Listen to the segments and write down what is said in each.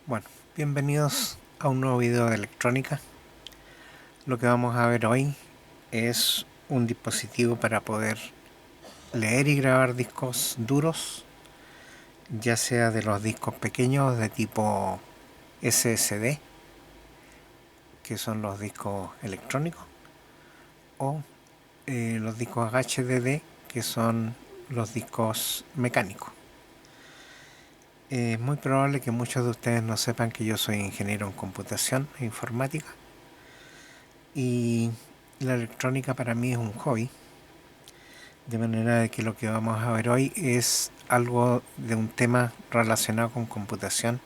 Bueno, bienvenidos a un nuevo video de electrónica. Lo que vamos a ver hoy es un dispositivo para poder leer y grabar discos duros, ya sea de los discos pequeños de tipo SSD, que son los discos electrónicos, o los discos HDD, que son los discos mecánicos. Es muy probable que muchos de ustedes no sepan que yo soy ingeniero en computación e informática, y la electrónica para mí es un hobby, de manera de que lo que vamos a ver hoy es algo de un tema relacionado con computación,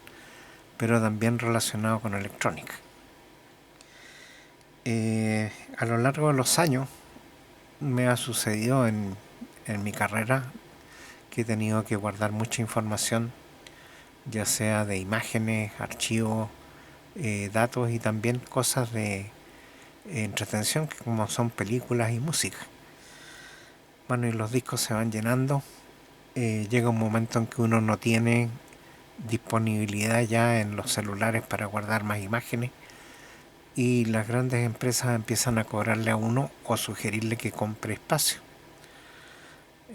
pero también relacionado con electrónica. A lo largo de los años me ha sucedido en mi carrera que he tenido que guardar mucha información, ya sea de imágenes, archivos, datos y también cosas de entretención, como son películas y música. Bueno, y los discos se van llenando. Llega un momento en que uno no tiene disponibilidad ya en los celulares para guardar más imágenes, y las grandes empresas empiezan a cobrarle a uno o sugerirle que compre espacio.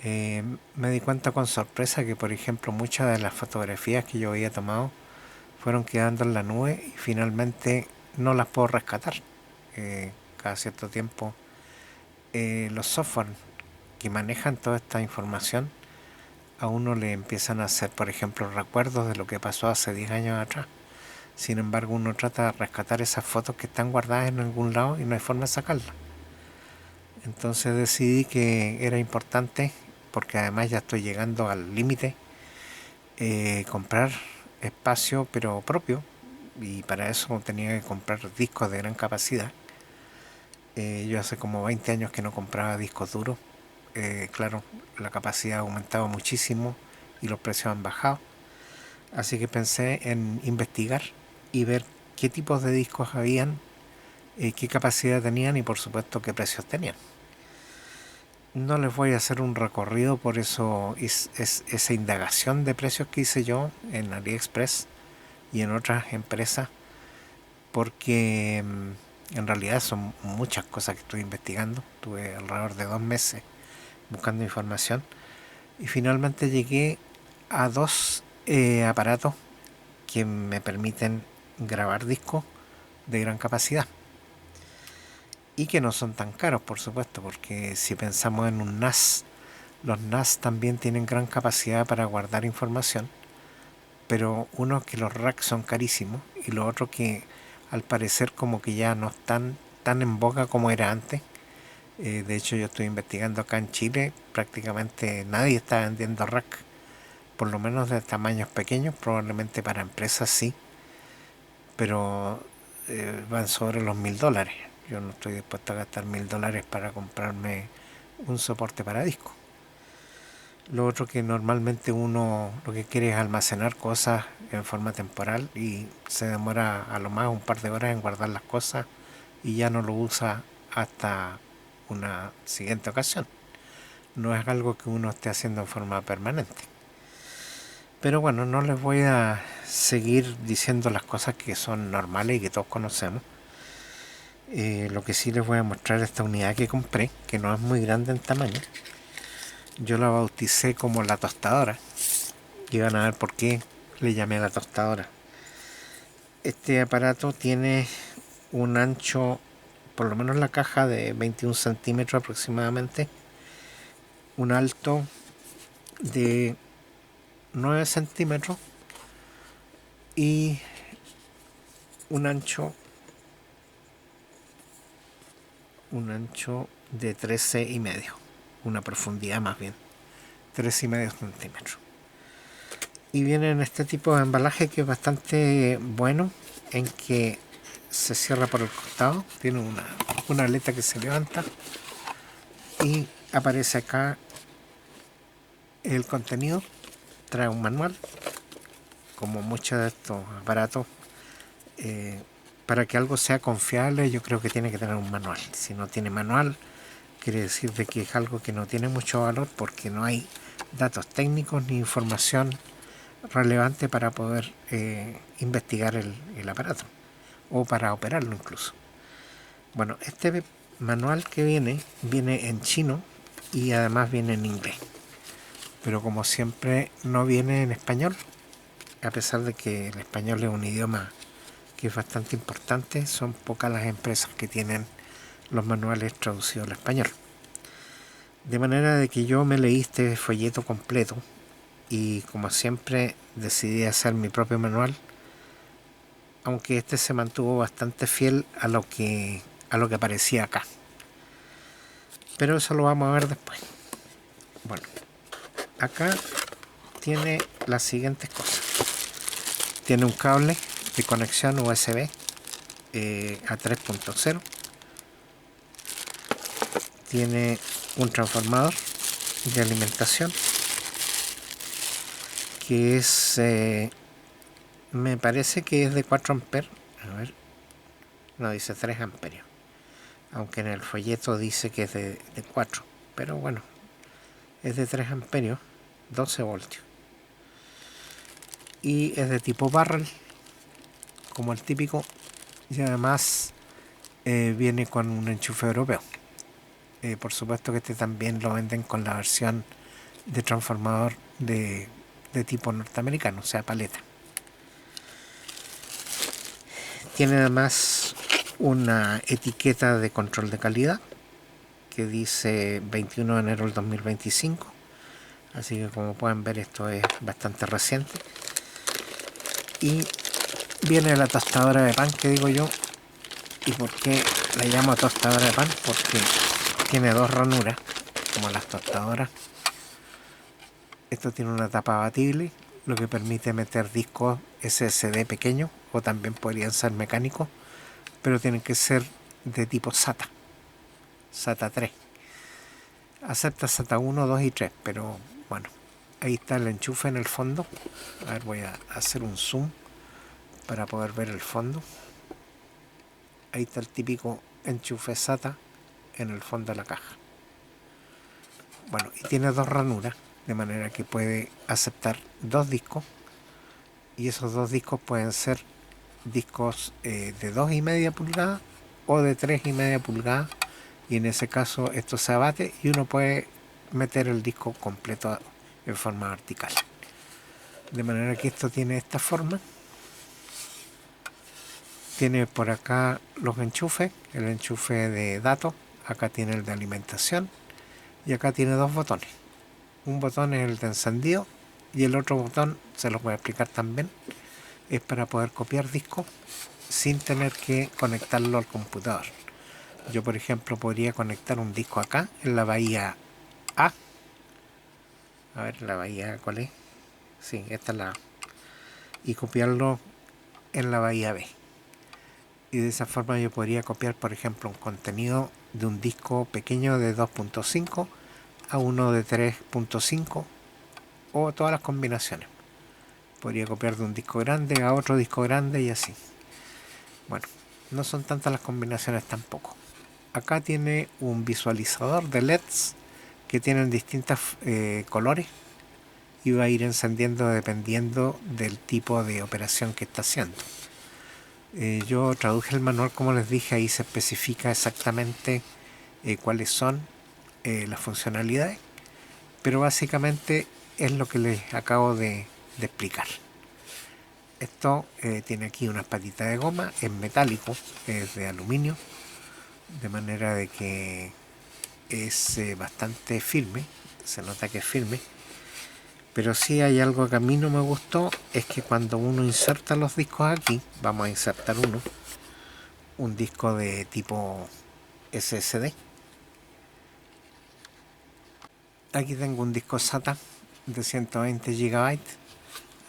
Me di cuenta con sorpresa que, por ejemplo, muchas de las fotografías que yo había tomado fueron quedando en la nube y finalmente no las puedo rescatar. Cada cierto tiempo los software que manejan toda esta información a uno le empiezan a hacer, por ejemplo, recuerdos de lo que pasó hace 10 años atrás. Sin embargo, uno trata de rescatar esas fotos que están guardadas en algún lado y no hay forma de sacarlas. Entonces decidí que era importante, porque además ya estoy llegando al límite, comprar espacio pero propio, y para eso tenía que comprar discos de gran capacidad. Yo hace como 20 años que no compraba discos duros. Claro, la capacidad ha aumentado muchísimo y los precios han bajado. Así que pensé en investigar y ver qué tipos de discos habían, qué capacidad tenían y por supuesto qué precios tenían. No les voy a hacer un recorrido por eso, esa indagación de precios que hice yo en AliExpress y en otras empresas, porque en realidad son muchas cosas que estoy investigando. Tuve alrededor de 2 meses buscando información y finalmente llegué a dos aparatos que me permiten grabar discos de gran capacidad y que no son tan caros, por supuesto, porque si pensamos en un NAS, los NAS también tienen gran capacidad para guardar información, pero uno, que los racks son carísimos, y lo otro, que al parecer como que ya no están tan en boga como era antes. De hecho, yo estoy investigando acá en Chile, prácticamente nadie está vendiendo rack, por lo menos de tamaños pequeños, probablemente para empresas sí, pero van sobre los $1000. Yo no estoy dispuesto a gastar $1000 para comprarme un soporte para disco. Lo otro, que normalmente uno lo que quiere es almacenar cosas en forma temporal y se demora a lo más un par de horas en guardar las cosas y ya no lo usa hasta una siguiente ocasión. No es algo que uno esté haciendo en forma permanente. Pero bueno, no les voy a seguir diciendo las cosas que son normales y que todos conocemos. Lo que sí les voy a mostrar es esta unidad que compré, que no es muy grande en tamaño. Yo la bauticé como la tostadora, y van a ver por qué le llamé la tostadora. Este aparato tiene un ancho, por lo menos la caja, de 21 centímetros aproximadamente, un alto de 9 centímetros y un ancho de 13,5, una profundidad más bien, 13,5 centímetros. Y viene en este tipo de embalaje que es bastante bueno, en que se cierra por el costado, tiene una aleta que se levanta y aparece acá el contenido. Trae un manual, como muchos de estos aparatos. Para que algo sea confiable, yo creo que tiene que tener un manual. Si no tiene manual, quiere decir de que es algo que no tiene mucho valor, porque no hay datos técnicos ni información relevante para poder investigar el aparato o para operarlo incluso. Bueno, este manual que viene en chino y además viene en inglés, pero como siempre no viene en español, a pesar de que el español es un idioma que es bastante importante. Son pocas las empresas que tienen los manuales traducidos al español, de manera de que yo me leí este folleto completo y como siempre decidí hacer mi propio manual, aunque este se mantuvo bastante fiel a lo que aparecía acá, pero eso lo vamos a ver después. Bueno, acá tiene las siguientes cosas. Tiene un cable de conexión USB a 3.0. Tiene un transformador de alimentación que es me parece que es de 4 amperios. A ver, no, dice 3 amperios, aunque en el folleto dice que es de 4, pero bueno, es de 3 amperios, 12 voltios, y es de tipo barrel como el típico, y además viene con un enchufe europeo. Por supuesto que este también lo venden con la versión de transformador de tipo norteamericano, o sea, paleta. Tiene además una etiqueta de control de calidad que dice 21 de enero del 2025, así que como pueden ver esto es bastante reciente. Y viene la tostadora de pan, que digo yo. ¿Y por qué la llamo tostadora de pan? Porque tiene dos ranuras, como las tostadoras. Esto tiene una tapa abatible, lo que permite meter discos SSD pequeños, o también podrían ser mecánicos, pero tienen que ser de tipo SATA, SATA 3. Acepta SATA 1, 2 y 3, pero bueno, ahí está el enchufe en el fondo. A ver, voy a hacer un zoom para poder ver el fondo. Ahí está el típico enchufe SATA en el fondo de la caja. Bueno, y tiene dos ranuras, de manera que puede aceptar dos discos, y esos dos discos pueden ser discos de 2,5 pulgadas o de 3,5 pulgadas, y en ese caso esto se abate y uno puede meter el disco completo en forma vertical, de manera que esto tiene esta forma. Tiene por acá los enchufes, el enchufe de datos, acá tiene el de alimentación, y acá tiene dos botones. Un botón es el de encendido y el otro botón, se los voy a explicar también, es para poder copiar discos sin tener que conectarlo al computador. Yo, por ejemplo, podría conectar un disco acá en la bahía A. A ver, la bahía, ¿cuál es? Sí, esta es la A. Y copiarlo en la bahía B. Y de esa forma yo podría copiar, por ejemplo, un contenido de un disco pequeño de 2.5 a uno de 3.5, o todas las combinaciones. Podría copiar de un disco grande a otro disco grande y así. Bueno, no son tantas las combinaciones tampoco. Acá tiene un visualizador de LEDs que tienen distintos colores, y va a ir encendiendo dependiendo del tipo de operación que está haciendo. Yo traduje el manual, como les dije, ahí se especifica exactamente cuáles son las funcionalidades, pero básicamente es lo que les acabo de explicar. Esto tiene aquí unas patitas de goma, es metálico, es de aluminio, de manera de que es bastante firme, se nota que es firme. Pero sí hay algo que a mí no me gustó, es que cuando uno inserta los discos aquí, vamos a insertar un disco de tipo SSD. Aquí tengo un disco SATA de 120 GB.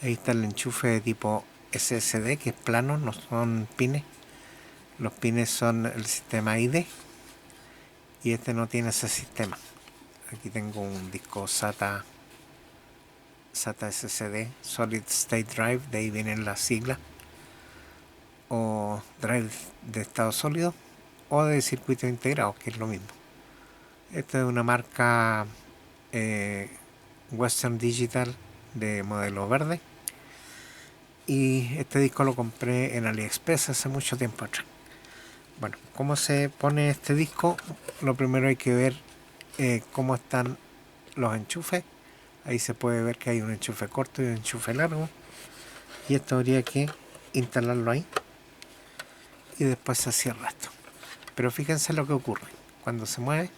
Ahí está el enchufe de tipo SSD, que es plano, no son pines. Los pines son el sistema ID, y este no tiene ese sistema. Aquí tengo un disco SATA SSD, Solid State Drive, de ahí vienen las siglas, o drive de estado sólido, o de circuito integrado, que es lo mismo. Esta es una marca Western Digital de modelo verde, y este disco lo compré en AliExpress hace mucho tiempo atrás. Bueno, ¿cómo se pone este disco? Lo primero hay que ver cómo están los enchufes. Ahí se puede ver que hay un enchufe corto y un enchufe largo, y esto habría que instalarlo ahí y después se cierra esto. Pero fíjense lo que ocurre cuando se mueve,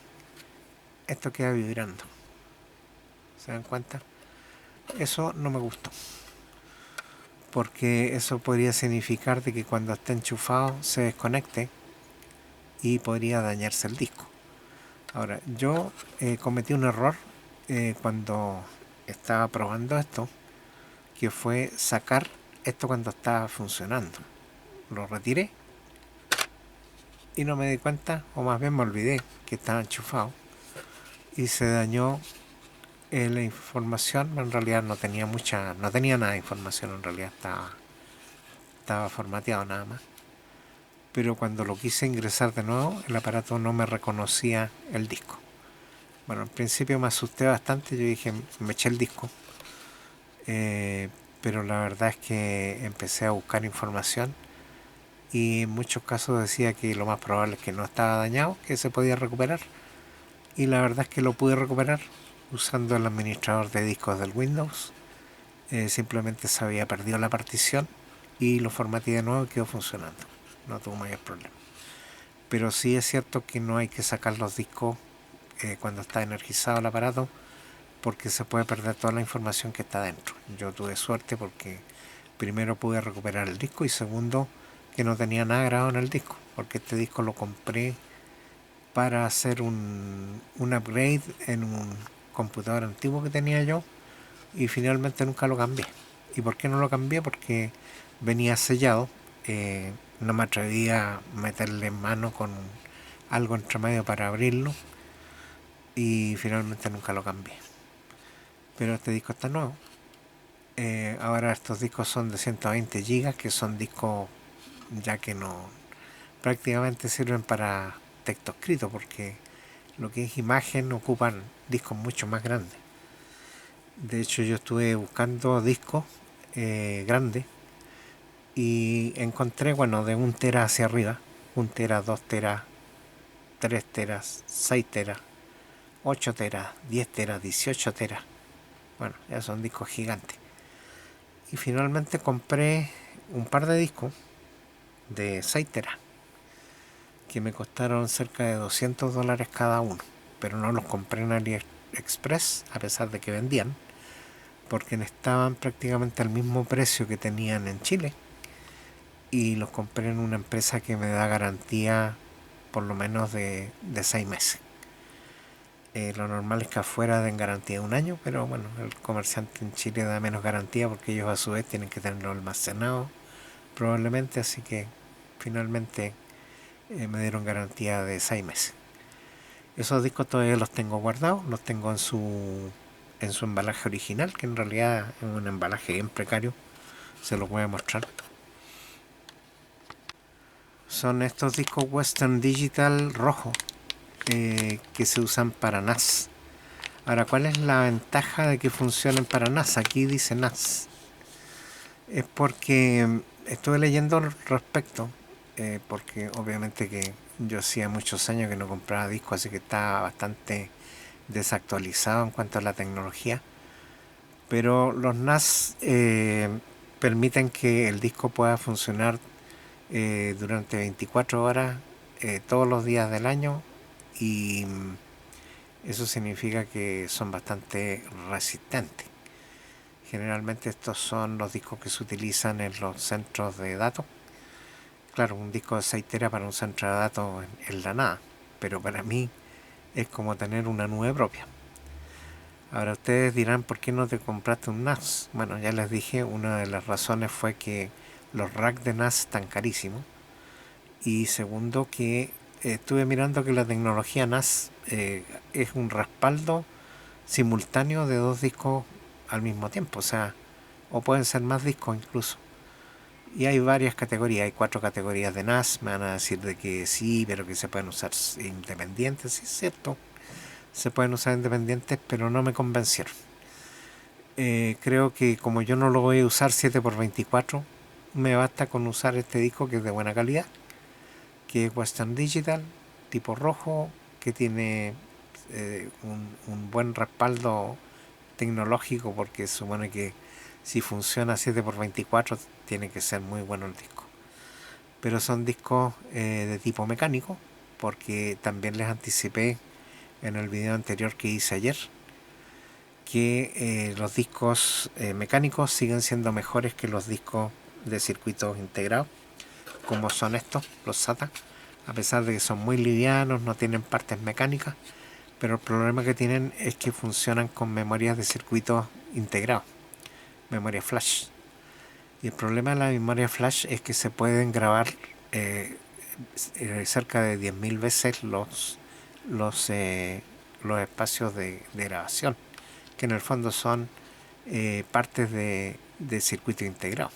esto queda vibrando. ¿Se dan cuenta? Eso no me gustó, porque eso podría significar de que cuando esté enchufado se desconecte y podría dañarse el disco. Ahora, yo cometí un error cuando estaba probando esto, que fue sacar esto cuando estaba funcionando. Lo retiré y no me di cuenta, o más bien me olvidé que estaba enchufado, y se dañó la información. En realidad no tenía nada de información, en realidad estaba formateado nada más. Pero cuando lo quise ingresar de nuevo, el aparato no me reconocía el disco. Bueno, al principio me asusté bastante, yo dije, me eché el disco, pero la verdad es que empecé a buscar información y en muchos casos decía que lo más probable es que no estaba dañado, que se podía recuperar, y la verdad es que lo pude recuperar usando el administrador de discos del Windows. Simplemente se había perdido la partición y lo formateé de nuevo y quedó funcionando, no tuvo mayor problema. Pero sí es cierto que no hay que sacar los discos cuando está energizado el aparato, porque se puede perder toda la información que está dentro. Yo tuve suerte porque primero pude recuperar el disco y segundo que no tenía nada grabado en el disco, porque este disco lo compré para hacer un upgrade en un computador antiguo que tenía yo, y finalmente nunca lo cambié. ¿Y por qué no lo cambié? Porque venía sellado, no me atrevía a meterle mano con algo entre medio para abrirlo, y finalmente nunca lo cambié. Pero este disco está nuevo. Ahora estos discos son de 120 gigas, que son discos ya que no prácticamente sirven para texto escrito, porque lo que es imagen ocupan discos mucho más grandes. De hecho, yo estuve buscando discos grandes y encontré, bueno, de 1 tera hacia arriba: 1 tera, 2 teras, 3 teras, 6 teras, 8 teras, 10 teras, 18 teras. Bueno, ya son discos gigantes. Y finalmente compré un par de discos de 6 teras que me costaron cerca de $200 cada uno, pero no los compré en AliExpress a pesar de que vendían, porque estaban prácticamente al mismo precio que tenían en Chile, y los compré en una empresa que me da garantía por lo menos de 6 meses. Lo normal es que afuera den garantía de 1 año, pero bueno, el comerciante en Chile da menos garantía porque ellos a su vez tienen que tenerlo almacenado probablemente, así que finalmente me dieron garantía de 6 meses. Esos discos todavía los tengo guardados, los tengo en su embalaje original, que en realidad es un embalaje bien precario, se los voy a mostrar. Son estos discos Western Digital rojos, que se usan para NAS. Ahora, ¿cuál es la ventaja de que funcionen para NAS? Aquí dice NAS. Es porque estuve leyendo al respecto, porque obviamente que yo hacía muchos años que no compraba discos, así que estaba bastante desactualizado en cuanto a la tecnología. Pero los NAS permiten que el disco pueda funcionar durante 24 horas todos los días del año, y eso significa que son bastante resistentes. Generalmente estos son los discos que se utilizan en los centros de datos. Claro, un disco de 6 teras para un centro de datos es la nada, pero para mí es como tener una nube propia. Ahora ustedes dirán, ¿por qué no te compraste un NAS? Bueno, ya les dije, una de las razones fue que los racks de NAS están carísimos, y segundo que estuve mirando que la tecnología NAS es un respaldo simultáneo de 2 discos al mismo tiempo, o sea, o pueden ser más discos incluso. Y hay varias categorías, hay 4 categorías de NAS. Me van a decir de que sí, pero que se pueden usar independientes, sí es cierto, se pueden usar independientes, pero no me convencieron. creo que como yo no lo voy a usar 7x24, me basta con usar este disco que es de buena calidad, que es Western Digital, tipo rojo, que tiene un buen respaldo tecnológico, porque supone que si funciona 7x24 tiene que ser muy bueno el disco. Pero son discos de tipo mecánico, porque también les anticipé en el video anterior que hice ayer que los discos mecánicos siguen siendo mejores que los discos de circuitos integrados, como son estos, los SATA, a pesar de que son muy livianos, no tienen partes mecánicas, pero el problema que tienen es que funcionan con memorias de circuitos integrados, memoria flash. Y el problema de la memoria flash es que se pueden grabar cerca de 10.000 veces los, eh, los espacios de grabación, que en el fondo son partes de circuito integrado.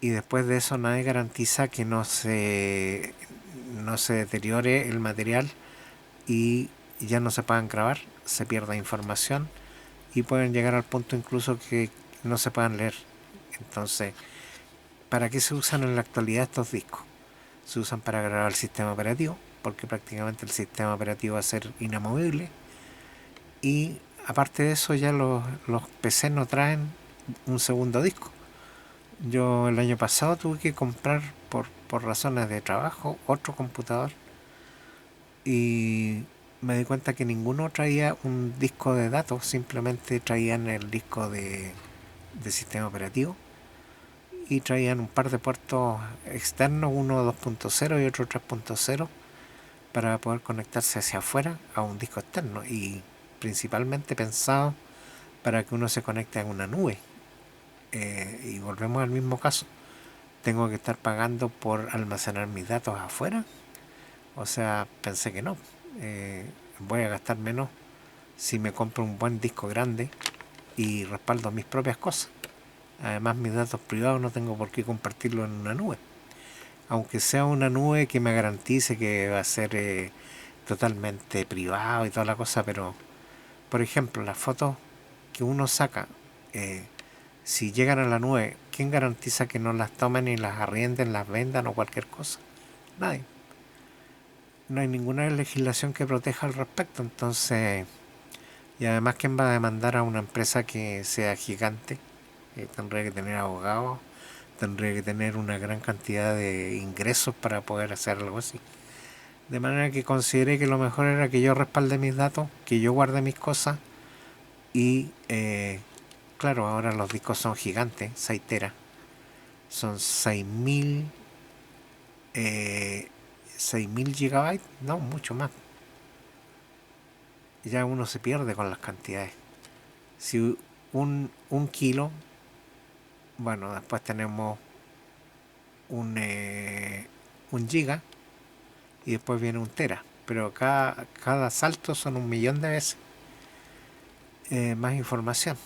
Y después de eso nadie garantiza que no se deteriore el material y ya no se puedan grabar, se pierda información y pueden llegar al punto incluso que no se puedan leer. Entonces, ¿para qué se usan en la actualidad estos discos? Se usan para grabar el sistema operativo, porque prácticamente el sistema operativo va a ser inamovible. Y aparte de eso, ya los PC no traen un segundo disco. Yo el año pasado tuve que comprar por razones de trabajo otro computador y me di cuenta que ninguno traía un disco de datos, simplemente traían el disco de sistema operativo y traían un par de puertos externos, uno 2.0 y otro 3.0, para poder conectarse hacia afuera a un disco externo y principalmente pensado para que uno se conecte a una nube. Y volvemos al mismo caso, tengo que estar pagando por almacenar mis datos afuera. O sea, pensé que no, voy a gastar menos si me compro un buen disco grande y respaldo mis propias cosas. Además, mis datos privados no tengo por qué compartirlos en una nube, aunque sea una nube que me garantice que va a ser totalmente privado y toda la cosa. Pero por ejemplo, las fotos que uno saca, eh, si llegan a la nube, ¿quién garantiza que no las tomen y las arrienden, las vendan o cualquier cosa? Nadie. No hay ninguna legislación que proteja al respecto. Entonces, y además, ¿quién va a demandar a una empresa que sea gigante? Tendría que tener abogados, tendría que tener una gran cantidad de ingresos para poder hacer algo así. De manera que consideré que lo mejor era que yo respalde mis datos, que yo guarde mis cosas y claro, ahora los discos son gigantes, 6 teras, son 6.000 gigabytes, no, mucho más. Ya uno se pierde con las cantidades. Si un kilo, bueno, después tenemos un giga y después viene un tera, pero cada salto son 1.000.000 de veces más información,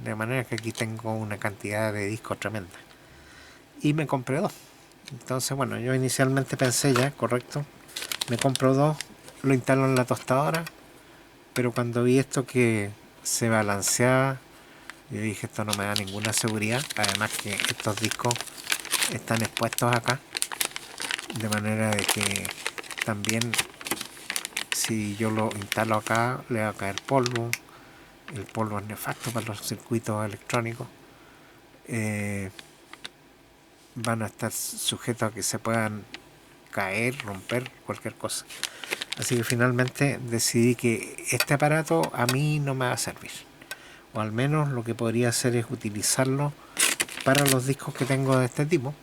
de manera que aquí tengo una cantidad de discos tremenda y me compré dos. Entonces, bueno, yo inicialmente pensé, ya, correcto, me compro dos, lo instalo en la tostadora, pero cuando vi esto que se balanceaba, yo dije, esto no me da ninguna seguridad. Además que estos discos están expuestos acá, de manera de que también si yo lo instalo acá le va a caer polvo. El polvo es nefasto para los circuitos electrónicos. Van a estar sujetos a que se puedan caer, romper, cualquier cosa. Así que finalmente decidí que este aparato a mí no me va a servir, o al menos lo que podría hacer es utilizarlo para los discos que tengo de este tipo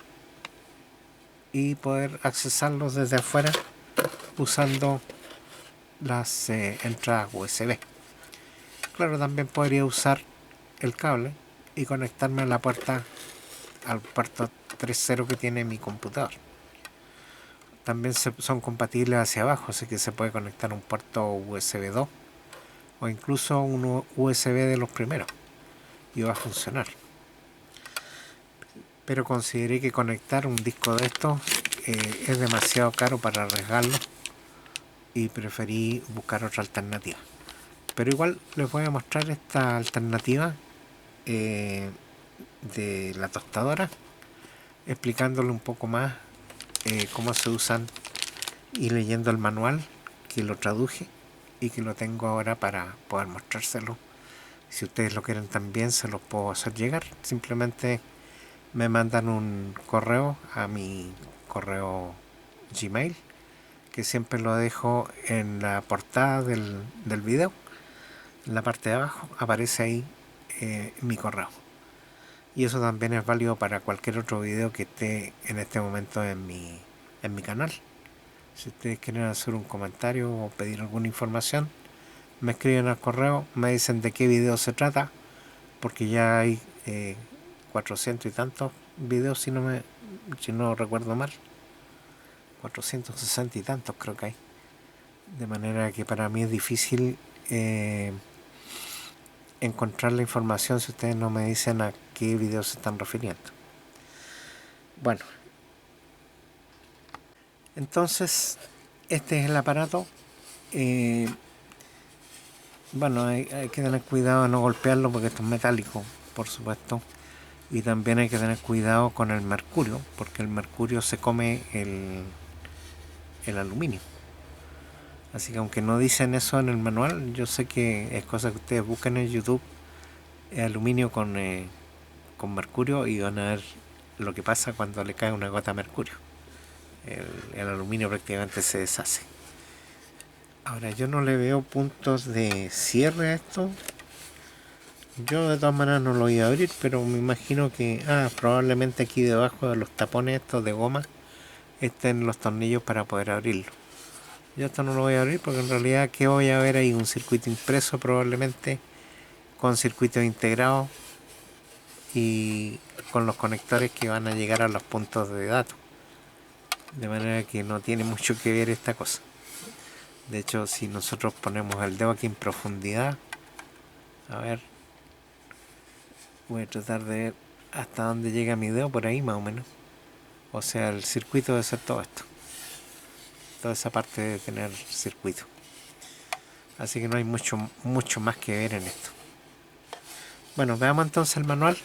y poder accesarlos desde afuera usando las entradas USB. Claro, también podría usar el cable y conectarme a la puerta, al puerto 3.0 que tiene mi computador. También son compatibles hacia abajo, así que se puede conectar un puerto USB 2 o incluso un USB de los primeros y va a funcionar. Pero consideré que conectar un disco de estos es demasiado caro para arriesgarlo y preferí buscar otra alternativa. Pero igual les voy a mostrar esta alternativa de la tostadora, explicándole un poco más cómo se usan y leyendo el manual que lo traduje y que lo tengo ahora para poder mostrárselo. Si ustedes lo quieren también se los puedo hacer llegar. Simplemente me mandan un correo a mi correo Gmail, que siempre lo dejo en la portada del video. En la parte de abajo aparece ahí mi correo. Y eso también es válido para cualquier otro video que esté en este momento en mi canal. Si ustedes quieren hacer un comentario o pedir alguna información, me escriben al correo, me dicen de qué video se trata, porque ya hay 400 y tantos videos, si no recuerdo mal. 460 y tantos creo que hay. De manera que para mí es difícil encontrar la información si ustedes no me dicen a qué video se están refiriendo. Bueno, entonces este es el aparato. Bueno, hay que tener cuidado de no golpearlo porque esto es metálico, por supuesto. Y también hay que tener cuidado con el mercurio, porque el mercurio se come el aluminio. Así que aunque no dicen eso en el manual, yo sé que es cosa que ustedes buscan en YouTube, aluminio con mercurio, y van a ver lo que pasa cuando le cae una gota de mercurio. El aluminio prácticamente se deshace. Ahora, yo no le veo puntos de cierre a esto. Yo de todas maneras no lo voy a abrir, pero me imagino que probablemente aquí debajo de los tapones estos de goma estén los tornillos para poder abrirlo. Yo esto no lo voy a abrir porque en realidad que voy a ver ahí un circuito impreso probablemente con circuitos integrados y con los conectores que van a llegar a los puntos de datos. De manera que no tiene mucho que ver esta cosa. De hecho, si nosotros ponemos el dedo aquí en profundidad, a ver, voy a tratar de ver hasta dónde llega mi dedo, por ahí más o menos. O sea, el circuito debe ser todo esto. Toda esa parte de tener circuito. Así que no hay mucho más que ver en esto. Bueno, veamos entonces el manual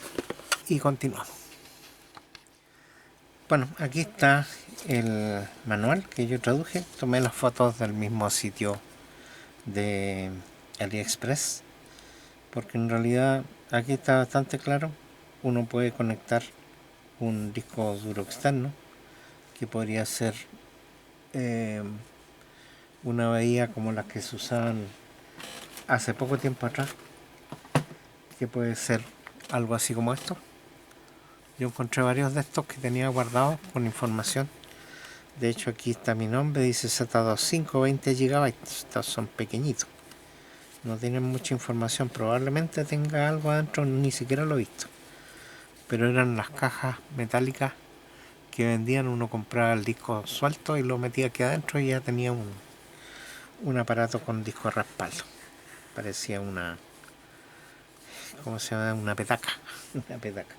y continuamos. Bueno, aquí está el manual que yo traduje. Tomé las fotos del mismo sitio de AliExpress, porque en realidad aquí está bastante claro. Uno puede conectar un disco duro externo, que podría ser una bahía como las que se usaban hace poco tiempo atrás, que puede ser algo así como esto. Yo encontré varios de estos que tenía guardados con información. De hecho, aquí está mi nombre, dice Z25 20 GB. Estos son pequeñitos, no tienen mucha información. Probablemente tenga algo adentro, ni siquiera lo he visto. Pero eran las cajas metálicas que vendían. Uno compraba el disco suelto y lo metía aquí adentro y ya tenía un aparato con disco de respaldo. Parecía una... ¿cómo se llama? Una petaca. Una petaca.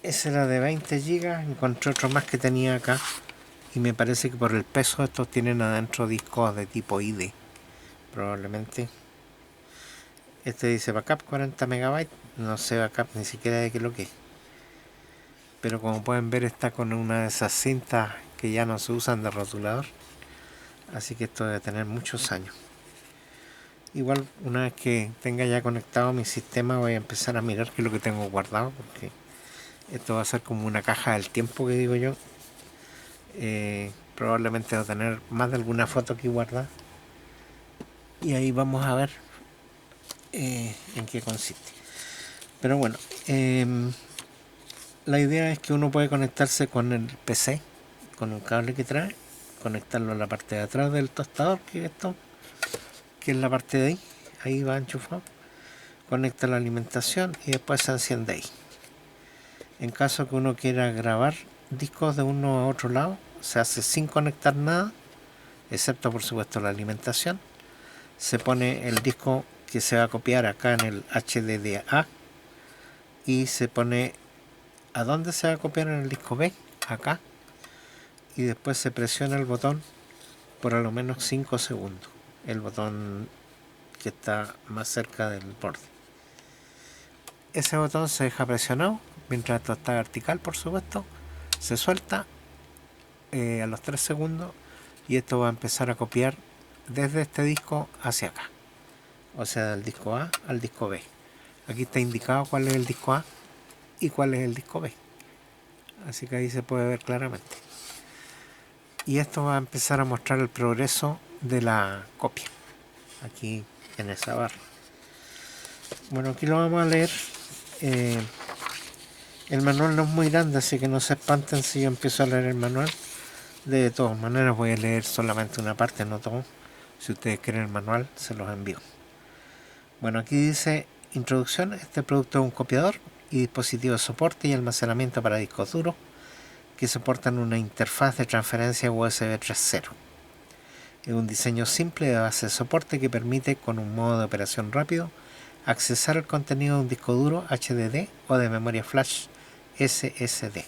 Ese era de 20 GB. Encontré otro más que tenía acá. Y me parece que por el peso estos tienen adentro discos de tipo ID. Probablemente. Este dice backup 40 MB. No sé backup ni siquiera de qué es lo que es. Pero como pueden ver está con una de esas cintas que ya no se usan de rotulador. Así que esto debe tener muchos años. Igual una vez que tenga ya conectado mi sistema voy a empezar a mirar qué es lo que tengo guardado, porque esto va a ser como una caja del tiempo que digo yo. Probablemente va a tener más de alguna foto aquí guardada y ahí vamos a ver en qué consiste. Pero bueno, la idea es que uno puede conectarse con el PC, con el cable que trae, conectarlo a la parte de atrás del tostador, que es esto, que es la parte de ahí va enchufado. Conecta la alimentación y después se enciende ahí. En caso que uno quiera grabar discos de uno a otro lado, se hace sin conectar nada, excepto por supuesto la alimentación. Se pone el disco que se va a copiar acá en el HDDA y se pone a dónde se va a copiar en el disco B, acá, y después se presiona el botón por a lo menos 5 segundos, el botón que está más cerca del borde. ese botón se deja presionado mientras esto está vertical, por supuesto, se suelta a los 3 segundos y esto va a empezar a copiar desde este disco hacia acá, o sea, del disco A al disco B. Aquí está indicado cuál es el disco A y cuál es el disco B, así que ahí se puede ver claramente, y esto va a empezar a mostrar el progreso de la copia aquí en esa barra. Bueno, aquí lo vamos a leer. El manual no es muy grande, así que no se espanten si yo empiezo a leer el manual. De todas maneras voy a leer solamente una parte, no todo. Si ustedes quieren el manual, se los envío. Bueno, aquí dice introducción. Este producto es un copiador y dispositivo de soporte y almacenamiento para discos duros que soportan una interfaz de transferencia USB 3.0. Es un diseño simple de base de soporte que permite, con un modo de operación rápido, accesar el contenido de un disco duro HDD o de memoria flash SSD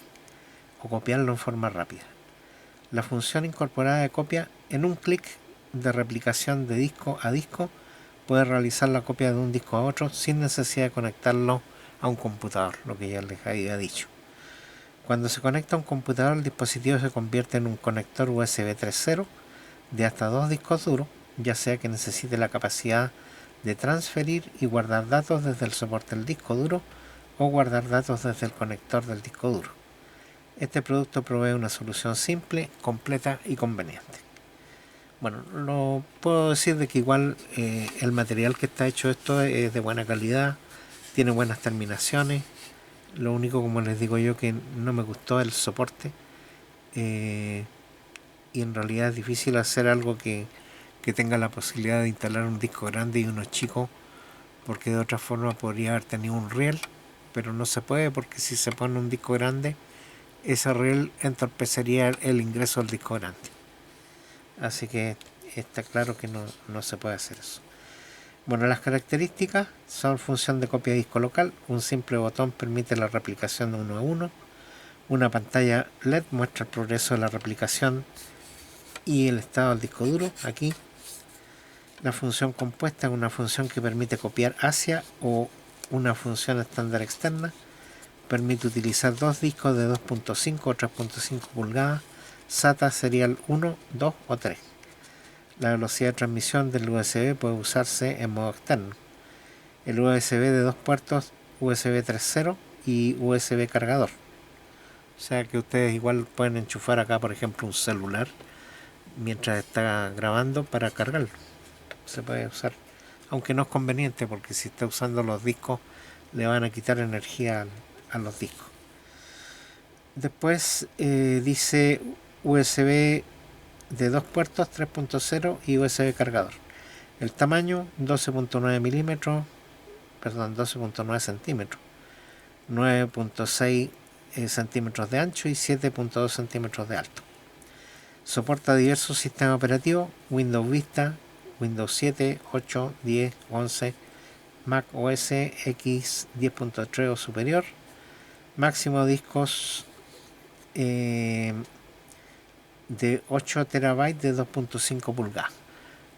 o copiarlo en forma rápida. La función incorporada de copia en un clic de replicación de disco a disco puede realizar la copia de un disco a otro sin necesidad de conectarlo a un computador, lo que ya les había dicho. Cuando se conecta a un computador, el dispositivo se convierte en un conector USB 3.0 de hasta 2 discos duros, ya sea que necesite la capacidad de transferir y guardar datos desde el soporte del disco duro o guardar datos desde el conector del disco duro. Este producto provee una solución simple, completa y conveniente. Bueno, lo puedo decir de que igual el material que está hecho esto es de buena calidad, tiene buenas terminaciones. Lo único, como les digo yo, que no me gustó el soporte, y en realidad es difícil hacer algo que tenga la posibilidad de instalar un disco grande y uno chico, porque de otra forma podría haber tenido un riel, pero no se puede, porque si se pone un disco grande, ese riel entorpecería el ingreso al disco grande. Así que está claro que no se puede hacer eso. Bueno, las características son función de copia de disco local. Un simple botón permite la replicación de 1 a 1. Una pantalla LED muestra el progreso de la replicación y el estado del disco duro. Aquí la función compuesta es una función que permite copiar hacia o una función estándar externa. Permite utilizar dos discos de 2.5 o 3.5 pulgadas, SATA serial 1, 2 o 3. La velocidad de transmisión del USB puede usarse en modo externo. El USB de dos puertos, USB 3.0 y USB cargador. O sea que ustedes igual pueden enchufar acá, por ejemplo, un celular mientras está grabando para cargarlo. Se puede usar, aunque no es conveniente, porque si está usando los discos le van a quitar energía a los discos. Después dice USB de dos puertos 3.0 y USB cargador. El tamaño 12.9 milímetros, perdón, 12.9 centímetros, 9.6 centímetros de ancho y 7.2 centímetros de alto. Soporta diversos sistemas operativos: Windows Vista, Windows 7, 8, 10, 11, Mac OS X 10.3 o superior. Máximo discos de 8 terabytes de 2.5 pulgadas.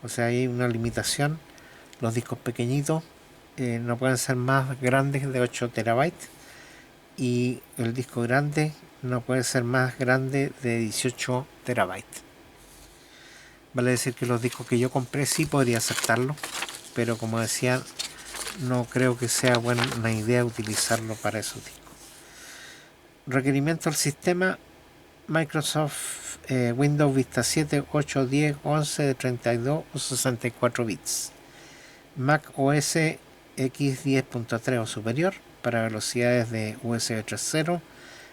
O sea, hay una limitación. Los discos pequeñitos no pueden ser más grandes de 8 terabytes y el disco grande no puede ser más grande de 18 terabytes. Vale decir que los discos que yo compré sí podría aceptarlo, pero como decía, no creo que sea buena idea utilizarlo para esos discos. Requerimiento al sistema: Microsoft Windows Vista 7, 8, 10, 11 de 32 o 64 bits. Mac OS X 10.3 o superior para velocidades de USB 3.0.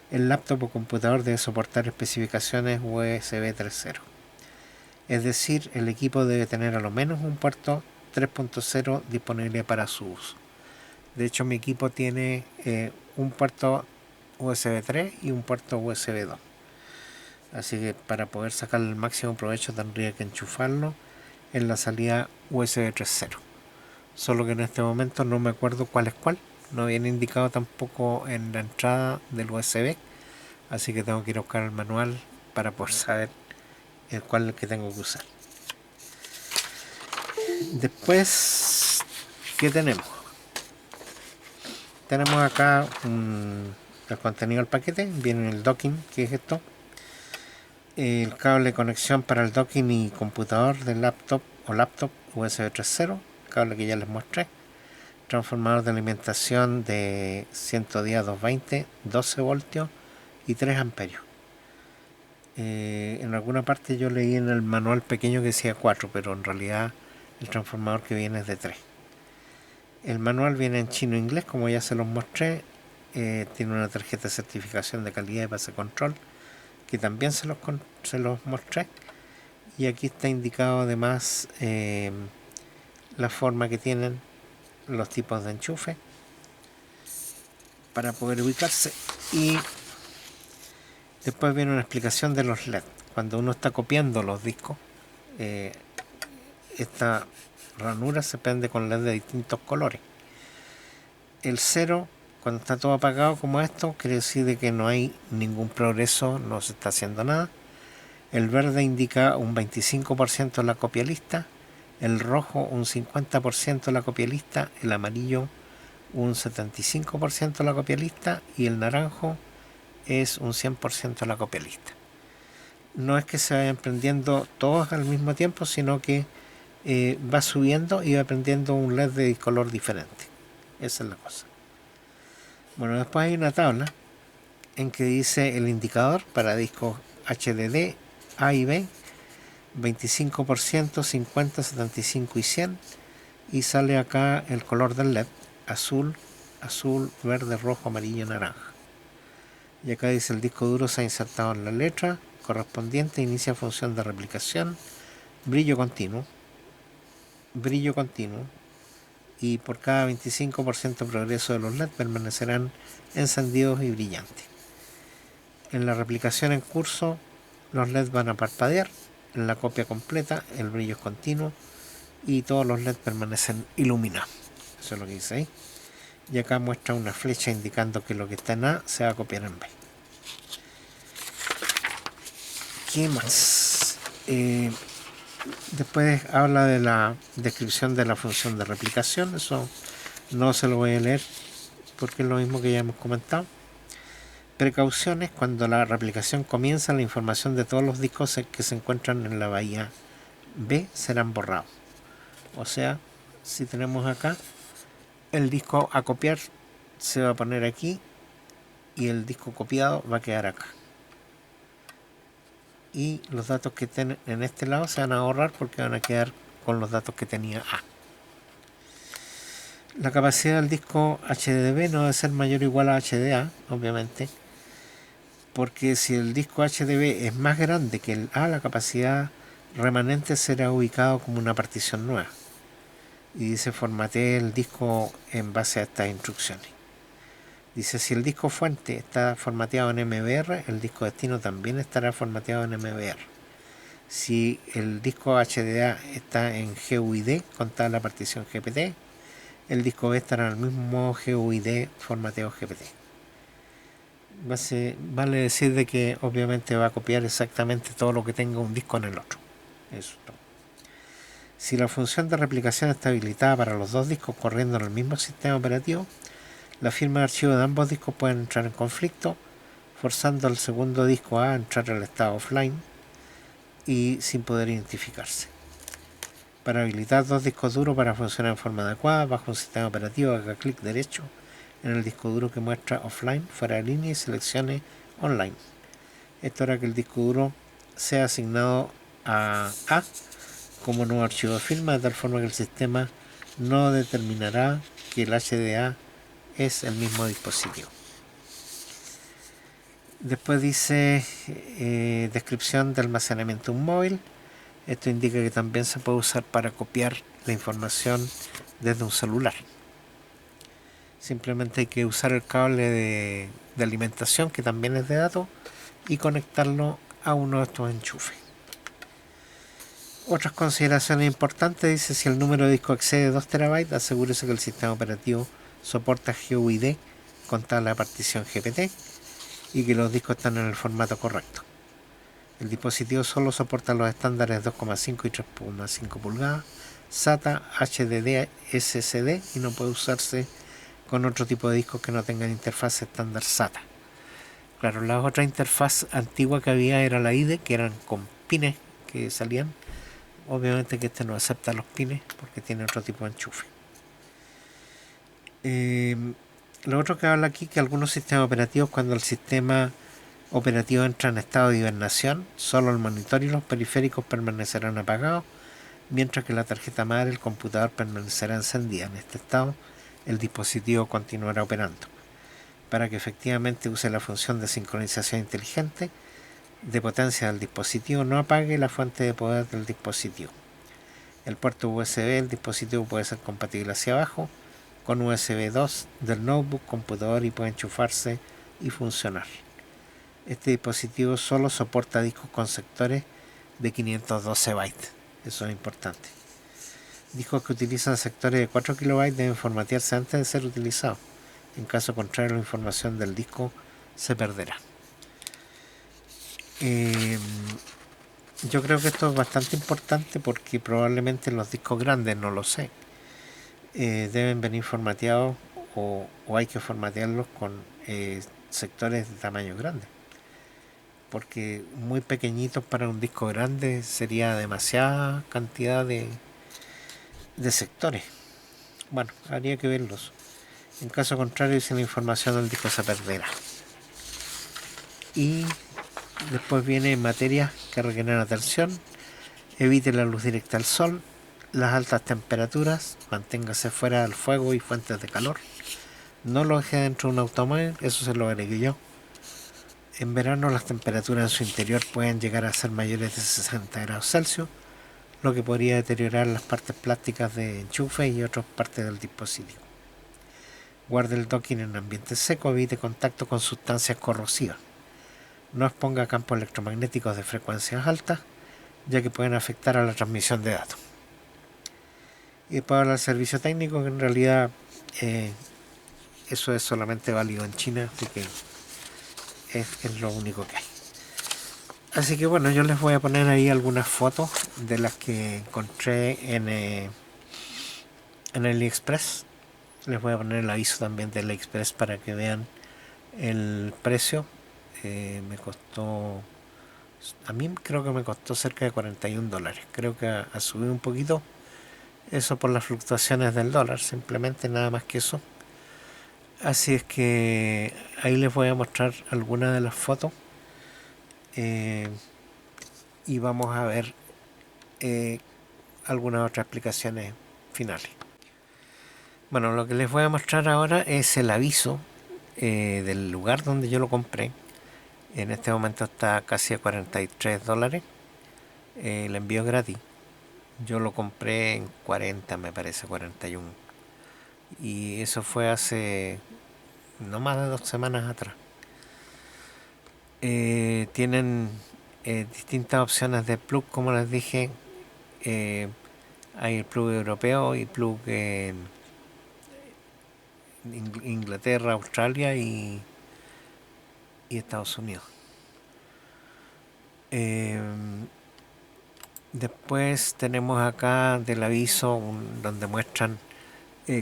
El laptop o computador debe soportar especificaciones USB 3.0. Es decir, el equipo debe tener a lo menos un puerto 3.0 disponible para su uso. De hecho, mi equipo tiene un puerto USB 3 y un puerto USB 2. Así que para poder sacar el máximo provecho tendría que enchufarlo en la salida USB 3.0. Solo que en este momento no me acuerdo cuál es cuál. No viene indicado tampoco en la entrada del USB. Así que tengo que ir a buscar el manual para poder saber cuál es el que tengo que usar. Después, ¿qué tenemos? tenemos acá el contenido del paquete. Viene el docking, que es esto, el cable de conexión para el docking y computador del laptop o laptop USB 3.0, cable que ya les mostré, transformador de alimentación de 110 a 220, 12 voltios y 3 amperios. En alguna parte yo leí en el manual pequeño que decía 4, pero en realidad el transformador que viene es de 3. El manual viene en chino e inglés, como ya se los mostré. Tiene una tarjeta de certificación de calidad y base de control, que también se los mostré. Y aquí está indicado además la forma que tienen, los tipos de enchufe, para poder ubicarse. Y después viene una explicación de los LED. Cuando uno está copiando los discos, esta ranura se prende con LED de distintos colores. El 0, cuando está todo apagado como esto, quiere decir de que no hay ningún progreso, no se está haciendo nada. El verde indica un 25% de la copia lista, el rojo un 50% de la copia lista, el amarillo un 75% de la copia lista y el naranjo es un 100% de la copia lista. No es que se vayan prendiendo todos al mismo tiempo, sino que va subiendo y va prendiendo un LED de color diferente. Esa es la cosa. Bueno, después hay una tabla en que dice el indicador para discos HDD A y B, 25%, 50, 75 y 100, y sale acá el color del LED, azul, verde, rojo, amarillo, naranja. Y acá dice el disco duro se ha insertado en la letra correspondiente, inicia función de replicación, brillo continuo, y por cada 25% de progreso de los LED permanecerán encendidos y brillantes. En la replicación en curso, los LED van a parpadear. En la copia completa, el brillo es continuo y todos los LED permanecen iluminados. Eso es lo que dice ahí. Y acá muestra una flecha indicando que lo que está en A se va a copiar en B. ¿Qué más? Después habla de la descripción de la función de replicación. Eso no se lo voy a leer porque es lo mismo que ya hemos comentado. Precauciones: cuando la replicación comienza, la información de todos los discos que se encuentran en la bahía B serán borrados. O sea, si tenemos acá el disco a copiar, se va a poner aquí y el disco copiado va a quedar acá. Y los datos que estén en este lado se van a borrar porque van a quedar con los datos que tenía A. La capacidad del disco HDD no debe ser mayor o igual a HDA, obviamente, porque si el disco HDD es más grande que el A, la capacidad remanente será ubicado como una partición nueva. Y dice formatee el disco en base a estas instrucciones. Dice, si el disco fuente está formateado en MBR, el disco destino también estará formateado en MBR. Si el disco HDA está en GUID, contada la partición GPT, el disco B estará en el mismo GUID formateo GPT. Vale decir de que obviamente va a copiar exactamente todo lo que tenga un disco en el otro. Eso es todo. Si la función de replicación está habilitada para los dos discos corriendo en el mismo sistema operativo, la firma de archivo de ambos discos puede entrar en conflicto, forzando al segundo disco A entrar al estado offline y sin poder identificarse. Para habilitar dos discos duros para funcionar en forma adecuada bajo un sistema operativo, haga clic derecho en el disco duro que muestra offline, fuera de línea, y seleccione online. Esto hará que el disco duro sea asignado a A como nuevo archivo de firma, de tal forma que el sistema no determinará que el HDA es el mismo dispositivo. Después dice descripción de almacenamiento de un móvil. Esto indica que también se puede usar para copiar la información desde un celular. Simplemente hay que usar el cable de alimentación, que también es de datos, y conectarlo a uno de estos enchufes. Otras consideraciones importantes: dice, si el número de disco excede 2 TB, asegúrese que el sistema operativo soporta GUID con tabla de partición GPT y que los discos están en el formato correcto. El dispositivo solo soporta los estándares 2,5 y 3,5 pulgadas, SATA, HDD, SSD, y no puede usarse con otro tipo de discos que no tengan interfaz estándar SATA. Claro, la otra interfaz antigua que había era la IDE, que eran con pines que salían. Obviamente que este no acepta los pines porque tiene otro tipo de enchufe. Lo otro que habla aquí que algunos sistemas operativos, cuando el sistema operativo entra en estado de hibernación, solo el monitor y los periféricos permanecerán apagados, mientras que la tarjeta madre del computador permanecerá encendida. En este estado, el dispositivo continuará operando. Para que efectivamente use la función de sincronización inteligente de potencia del dispositivo, no apague la fuente de poder del dispositivo. El puerto USB del dispositivo puede ser compatible hacia abajo con USB 2 del notebook, computador y puede enchufarse y funcionar. Este dispositivo solo soporta discos con sectores de 512 bytes. Eso es importante. Discos que utilizan sectores de 4 KB deben formatearse antes de ser utilizados. En caso contrario, la información del disco se perderá. Yo creo que esto es bastante importante porque probablemente los discos grandes, no lo sé, deben venir formateados o hay que formatearlos con sectores de tamaño grande. Porque muy pequeñitos para un disco grande sería demasiada cantidad de sectores. Bueno, habría que verlos. En caso contrario, si la información del disco se perderá. Y después viene materias que requieren atención. Evite la luz directa al sol, las altas temperaturas, manténgase fuera del fuego y fuentes de calor. No lo deje dentro de un automóvil, eso se lo agregué yo. En verano las temperaturas en su interior pueden llegar a ser mayores de 60 grados Celsius, lo que podría deteriorar las partes plásticas de enchufe y otras partes del dispositivo. Guarde el docking en ambiente seco, evite contacto con sustancias corrosivas. No exponga campos electromagnéticos de frecuencias altas, ya que pueden afectar a la transmisión de datos. Y para el servicio técnico, que en realidad eso es solamente válido en China, así que es lo único que hay. Así que bueno, yo les voy a poner ahí algunas fotos de las que encontré en AliExpress. Les voy a poner el aviso también de AliExpress para que vean el precio. Me costó, a mí creo que me costó cerca de $41. Creo que ha subido un poquito. Eso por las fluctuaciones del dólar, simplemente nada más que eso. Así es que ahí les voy a mostrar algunas de las fotos y vamos a ver algunas otras explicaciones finales. Bueno, lo que les voy a mostrar ahora es el aviso del lugar donde yo lo compré. En este momento está casi a $43. El envío es gratis. Yo lo compré en 40, me parece, 41. Y eso fue hace no más de 2 semanas atrás. Tienen distintas opciones de plug, como les dije. Hay el plug europeo y plug en Inglaterra, Australia y Estados Unidos. Después tenemos acá del aviso donde muestran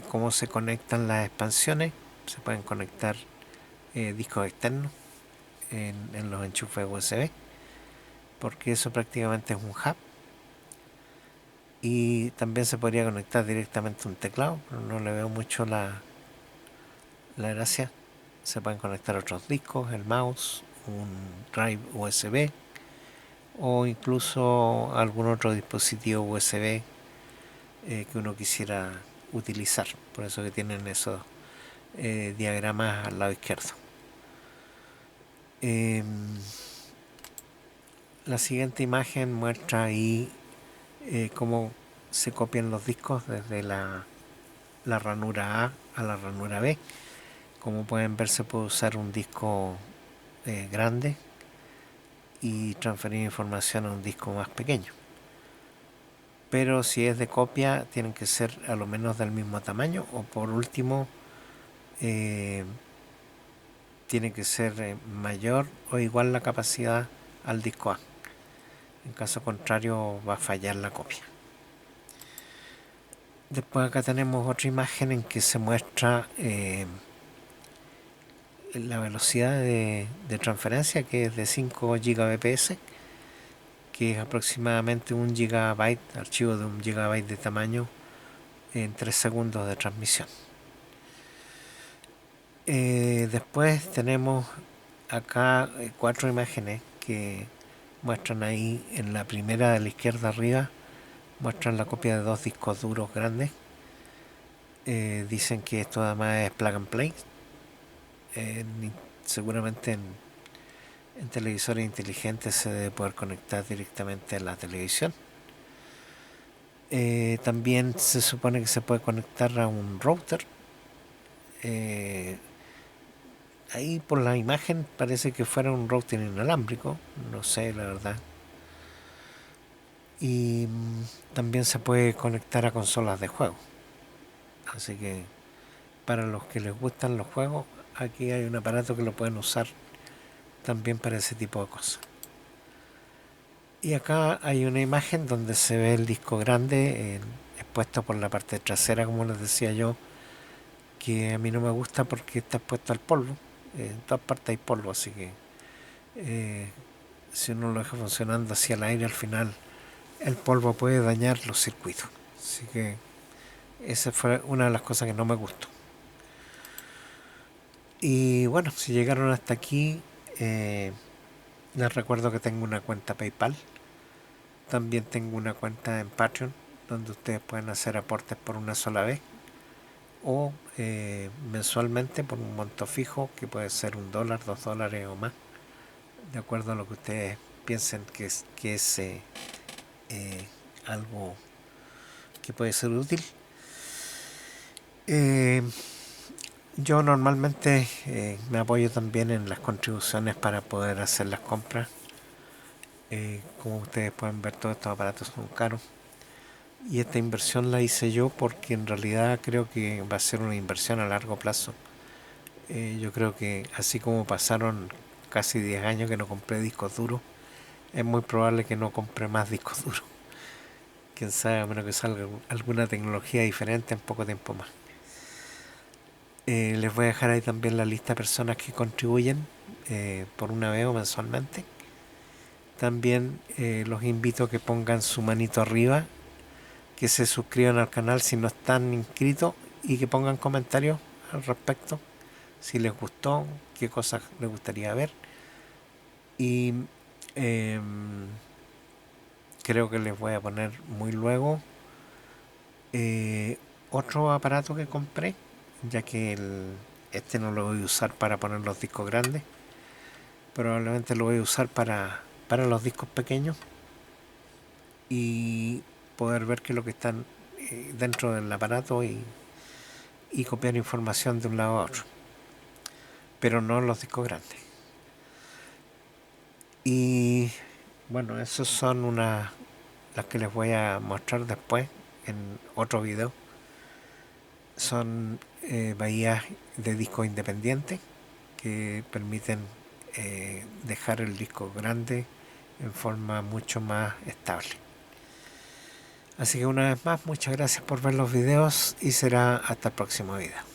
cómo se conectan las expansiones. Se pueden conectar discos externos en los enchufes USB, porque eso prácticamente es un hub. Y también se podría conectar directamente a un teclado, pero no le veo mucho la gracia. Se pueden conectar otros discos, el mouse, un drive USB o incluso algún otro dispositivo USB que uno quisiera utilizar. Por eso que tienen esos diagramas al lado izquierdo. La siguiente imagen muestra ahí cómo se copian los discos desde la ranura A a la ranura B. Como pueden ver, se puede usar un disco grande y transferir información a un disco más pequeño. Pero si es de copia, tienen que ser a lo menos del mismo tamaño, o por último tiene que ser mayor o igual la capacidad al disco A. En caso contrario va a fallar la copia. Después acá tenemos otra imagen en que se muestra la velocidad de transferencia, que es de 5 Gbps, que es aproximadamente 1 GB, archivo de 1 GB de tamaño en 3 segundos de transmisión. Después tenemos acá 4 imágenes que muestran ahí, en la primera de la izquierda arriba, muestran la copia de 2 discos duros grandes. Dicen que esto además es plug and play. Seguramente en televisores inteligentes se debe poder conectar directamente a la televisión. También se supone que se puede conectar a un router. Ahí por la imagen parece que fuera un router inalámbrico, no sé la verdad. Y también se puede conectar a consolas de juego. Así que para los que les gustan los juegos, aquí hay un aparato que lo pueden usar también para ese tipo de cosas. Y acá hay una imagen donde se ve el disco grande expuesto por la parte trasera, como les decía yo, que a mí no me gusta porque está expuesto al polvo. En todas partes hay polvo, así que si uno lo deja funcionando hacia el aire, al final el polvo puede dañar los circuitos. Así que esa fue una de las cosas que no me gustó. Y bueno, si llegaron hasta aquí, les recuerdo que tengo una cuenta PayPal. También tengo una cuenta en Patreon, donde ustedes pueden hacer aportes por una sola vez o mensualmente por un monto fijo, que puede ser $1, $2 o más, de acuerdo a lo que ustedes piensen que es algo que puede ser útil. Yo normalmente me apoyo también en las contribuciones para poder hacer las compras. Como ustedes pueden ver, todos estos aparatos son caros. Y esta inversión la hice yo porque en realidad creo que va a ser una inversión a largo plazo. Yo creo que así como pasaron casi 10 años que no compré discos duros, es muy probable que no compre más discos duros. Quién sabe, a menos que salga alguna tecnología diferente en poco tiempo más. Les voy a dejar ahí también la lista de personas que contribuyen por una vez o mensualmente. También los invito a que pongan su manito arriba, que se suscriban al canal si no están inscritos y que pongan comentarios al respecto, si les gustó, qué cosas les gustaría ver. Y creo que les voy a poner muy luego otro aparato que compré, ya que este no lo voy a usar para poner los discos grandes. Probablemente lo voy a usar para los discos pequeños y poder ver qué es lo que están dentro del aparato y copiar información de un lado a otro, pero no los discos grandes. Y bueno, esos son las que les voy a mostrar después en otro video. Son bahías de discos independientes que permiten dejar el disco grande en forma mucho más estable. Así que una vez más, muchas gracias por ver los videos y será hasta el próximo video.